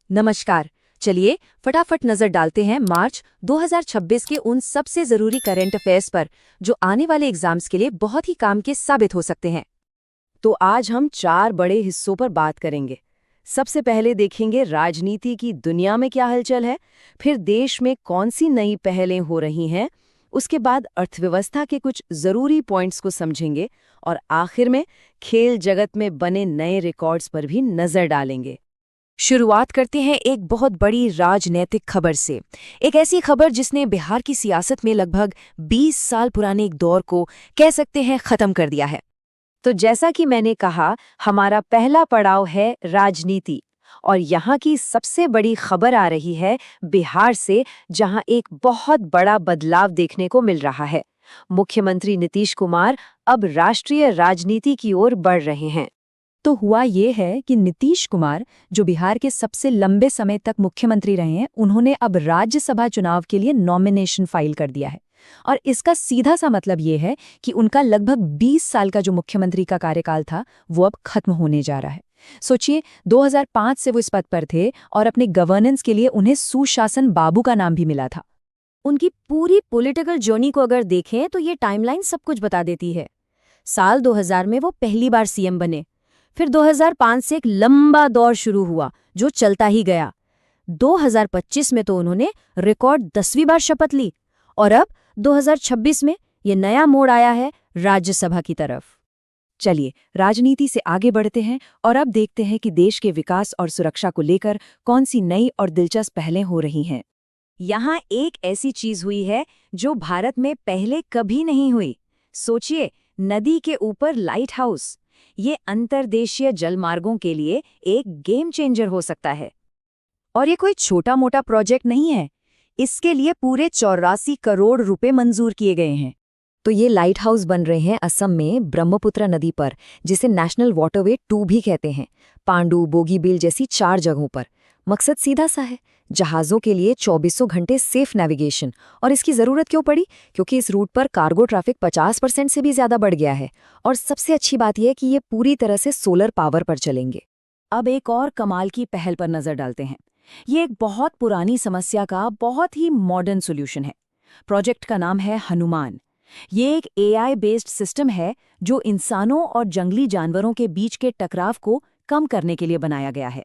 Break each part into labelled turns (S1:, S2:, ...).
S1: नमस्कार। चलिए फटाफट नजर डालते हैं मार्च 2026 के उन सबसे जरूरी करंट अफेयर्स पर जो आने वाले एग्जाम्स के लिए बहुत ही काम के साबित हो सकते हैं।
S2: तो आज हम 4 बड़े हिस्सों पर बात करेंगे। सबसे पहले देखेंगे राजनीति की दुनिया में क्या हलचल है, फिर देश में कौन सी नई पहलें हो रही हैं, उसके बाद अर्थव्यवस्था के कुछ जरूरी पॉइंट्स को समझेंगे और आखिर में खेल जगत में बने नए रिकॉर्ड्स पर भी नजर डालेंगे।
S1: शुरुआत करते हैं एक बहुत बड़ी राजनीतिक खबर से। एक ऐसी खबर जिसने बिहार की सियासत में लगभग 20 साल पुराने एक दौर को कह सकते हैं खत्म कर दिया है।
S2: तो जैसा कि मैंने कहा, हमारा पहला पड़ाव है राजनीति और यहाँ की सबसे बड़ी खबर आ रही है बिहार से, जहाँ एक बहुत बड़ा बदलाव देखने को मिल रहा है। मुख्यमंत्री नीतीश कुमार अब राष्ट्रीय राजनीति की ओर बढ़ रहे हैं।
S1: तो हुआ ये है कि नीतीश कुमार, जो बिहार के सबसे लंबे समय तक मुख्यमंत्री रहे हैं, उन्होंने अब राज्यसभा चुनाव के लिए नॉमिनेशन फाइल कर दिया है। और इसका सीधा सा मतलब ये है कि उनका लगभग 20 साल का जो मुख्यमंत्री का कार्यकाल था वो अब खत्म होने जा रहा है। सोचिए, 2005 से वो इस पद पर थे और अपने गवर्नेंस के लिए उन्हें सुशासन बाबू का नाम भी मिला था।
S2: उनकी पूरी पॉलिटिकल जर्नी को अगर देखें तो ये टाइमलाइन सब कुछ बता देती है। साल 2000 में वो पहली बार सीएम बने, फिर 2005 से एक लंबा दौर शुरू हुआ जो चलता ही गया। 2025 में तो उन्होंने रिकॉर्ड 10वीं बार शपथ ली और अब 2026 में ये नया मोड़ आया है राज्यसभा की तरफ।
S1: चलिए राजनीति से आगे बढ़ते हैं और अब देखते हैं कि देश के विकास और सुरक्षा को लेकर कौन सी नई और दिलचस्प पहलें हो रही हैं।
S2: यहाँ एक ऐसी चीज हुई है जो भारत में पहले कभी नहीं हुई। सोचिए, नदी के ऊपर लाइट हाउस। ये अंतर्देशीय जलमार्गों के लिए एक गेम चेंजर हो सकता है। और ये कोई छोटा मोटा प्रोजेक्ट नहीं है। इसके लिए पूरे 84 करोड़ रुपए मंजूर किए गए हैं।
S1: तो ये लाइट हाउस बन रहे हैं असम में ब्रह्मपुत्र नदी पर, जिसे नेशनल वाटरवे 2 भी कहते हैं, पांडु, बोगीबील जैसी 4 जगहों पर। मकसद सीधा सा है, जहाज़ों के लिए 2400 घंटे सेफ नेविगेशन। और इसकी ज़रूरत क्यों पड़ी? क्योंकि इस रूट पर कार्गो ट्रैफिक 50% से भी ज़्यादा बढ़ गया है। और सबसे अच्छी बात यह कि ये पूरी तरह से सोलर पावर पर चलेंगे।
S2: अब एक और कमाल की पहल पर नजर डालते हैं। ये एक बहुत पुरानी समस्या का बहुत ही मॉडर्न सॉल्यूशन है। प्रोजेक्ट का नाम है हनुमान। ये एक एआई बेस्ड सिस्टम है जो इंसानों और जंगली जानवरों के बीच के टकराव को कम करने के लिए बनाया गया है।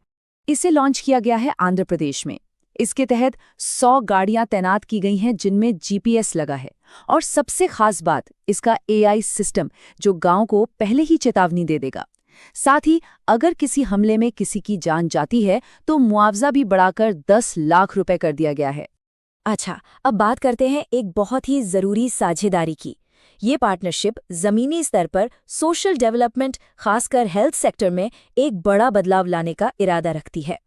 S2: इसे लॉन्च किया गया है आंध्र प्रदेश में। इसके तहत 100 गाड़ियां तैनात की गई हैं जिनमें जीपीएस लगा है। और सबसे खास बात, इसका एआई सिस्टम जो गांव को पहले ही चेतावनी दे देगा। साथ ही अगर किसी हमले में किसी की जान जाती है तो मुआवजा भी बढ़ाकर 10 लाख रुपए कर दिया गया है। अच्छा, अब बात करते हैं एक बहुत ही जरूरी साझेदारी की। ये पार्टनरशिप जमीनी स्तर पर सोशल डेवलपमेंट, खासकर हेल्थ सेक्टर में एक बड़ा बदलाव लाने का इरादा रखती है।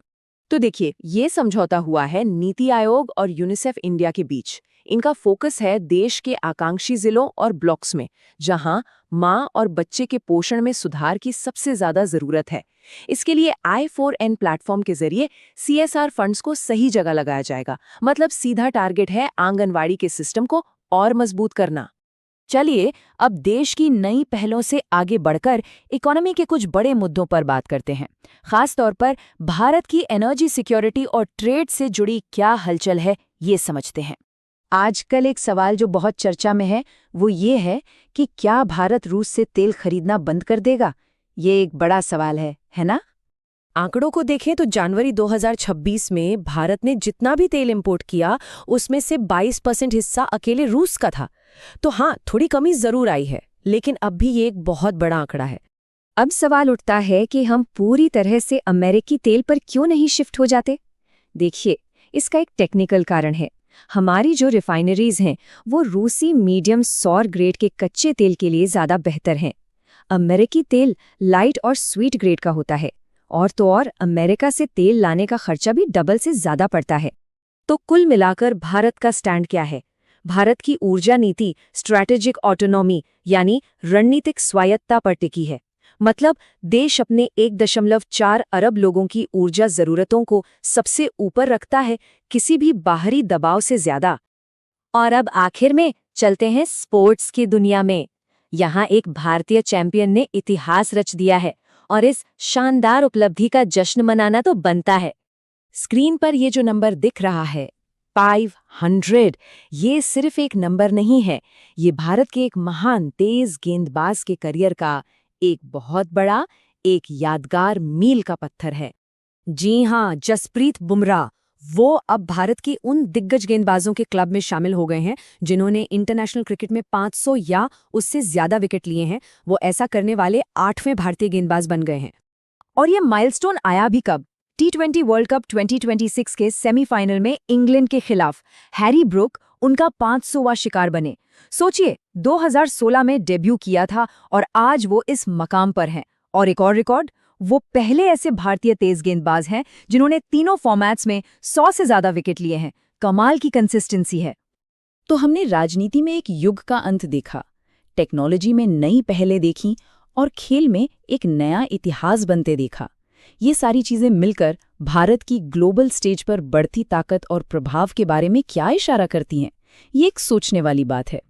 S2: तो देखिए, ये समझौता हुआ है नीति आयोग और यूनिसेफ इंडिया के बीच। इनका फोकस है देश के आकांक्षी जिलों और ब्लॉक्स में, जहां मां और बच्चे के पोषण में सुधार की सबसे ज्यादा जरूरत है। इसके लिए I4N प्लेटफॉर्म के जरिए CSR फंड्स को सही जगह लगाया जाएगा। मतलब सीधा टारगेट है आंगनवाड़ी के सिस्टम को और मजबूत करना। चलिए अब देश की नई पहलों से आगे बढ़कर इकोनॉमी के कुछ बड़े मुद्दों पर बात करते हैं। खास तौर पर भारत की एनर्जी सिक्योरिटी और ट्रेड से जुड़ी क्या हलचल है, ये समझते हैं। आजकल एक सवाल जो बहुत चर्चा में है वो ये है कि क्या भारत रूस से तेल खरीदना बंद कर देगा? ये एक बड़ा सवाल है ना? आंकड़ों को देखें तो जनवरी 2026 में भारत ने जितना भी तेल इंपोर्ट किया उसमें से 22% हिस्सा अकेले रूस का था। तो हाँ, थोड़ी कमी जरूर आई है, लेकिन अब भी ये एक बहुत बड़ा आंकड़ा है।
S1: अब सवाल उठता है कि हम पूरी तरह से अमेरिकी तेल पर क्यों नहीं शिफ्ट हो जाते? देखिए, इसका एक टेक्निकल कारण है। हमारी जो रिफाइनरीज हैं वो रूसी मीडियम सौर ग्रेड के कच्चे तेल के लिए ज़्यादा बेहतर हैं। अमेरिकी तेल लाइट और स्वीट ग्रेड का होता है, और तो और अमेरिका से तेल लाने का खर्चा भी डबल से ज़्यादा पड़ता है। तो कुल मिलाकर भारत का स्टैंड क्या है? भारत की ऊर्जा नीति स्ट्रैटेजिक ऑटोनॉमी यानी रणनीतिक स्वायत्तता पर टिकी है। मतलब देश अपने 1.4 अरब लोगों की ऊर्जा जरूरतों को सबसे ऊपर रखता है, किसी भी बाहरी दबाव से ज्यादा। और अब आखिर में चलते हैं स्पोर्ट्स की दुनिया में। यहाँ एक भारतीय चैंपियन ने इतिहास रच दिया है और इस शानदार उपलब्धि का जश्न मनाना तो बनता है।
S2: स्क्रीन पर ये जो नंबर दिख रहा है 500, ये सिर्फ एक नंबर नहीं है, ये भारत के एक महान तेज गेंदबाज के करियर का एक बहुत बड़ा, एक यादगार मील का पत्थर है।
S1: जी हाँ, जसप्रीत बुमराह वो अब भारत की उन दिग्गज गेंदबाजों के क्लब में शामिल हो गए हैं जिन्होंने इंटरनेशनल क्रिकेट में 500 या उससे ज्यादा विकेट लिए हैं। वो ऐसा करने वाले 8वें भारतीय गेंदबाज बन गए हैं। और ये माइलस्टोन आया भी कब? T20 वर्ल्ड कप 2026 के सेमीफाइनल में इंग्लैंड के खिलाफ हैरी ब्रूक उनका 500वां शिकार बने। सोचिए, 2016 में डेब्यू किया था और आज वो इस मकाम पर हैं। और एक और रिकॉर्ड, वो पहले ऐसे भारतीय तेज गेंदबाज हैं जिन्होंने तीनों फॉर्मेट्स में 100 से ज्यादा विकेट लिए हैं। कमाल की कंसिस्टेंसी है।
S2: तो हमने राजनीति में एक युग का अंत देखा, टेक्नोलॉजी में नई पहलें देखी और खेल में एक नया इतिहास बनते देखा। ये सारी चीजें मिलकर भारत की ग्लोबल स्टेज पर बढ़ती ताकत और प्रभाव के बारे में क्या इशारा करती हैं? ये एक सोचने वाली बात है।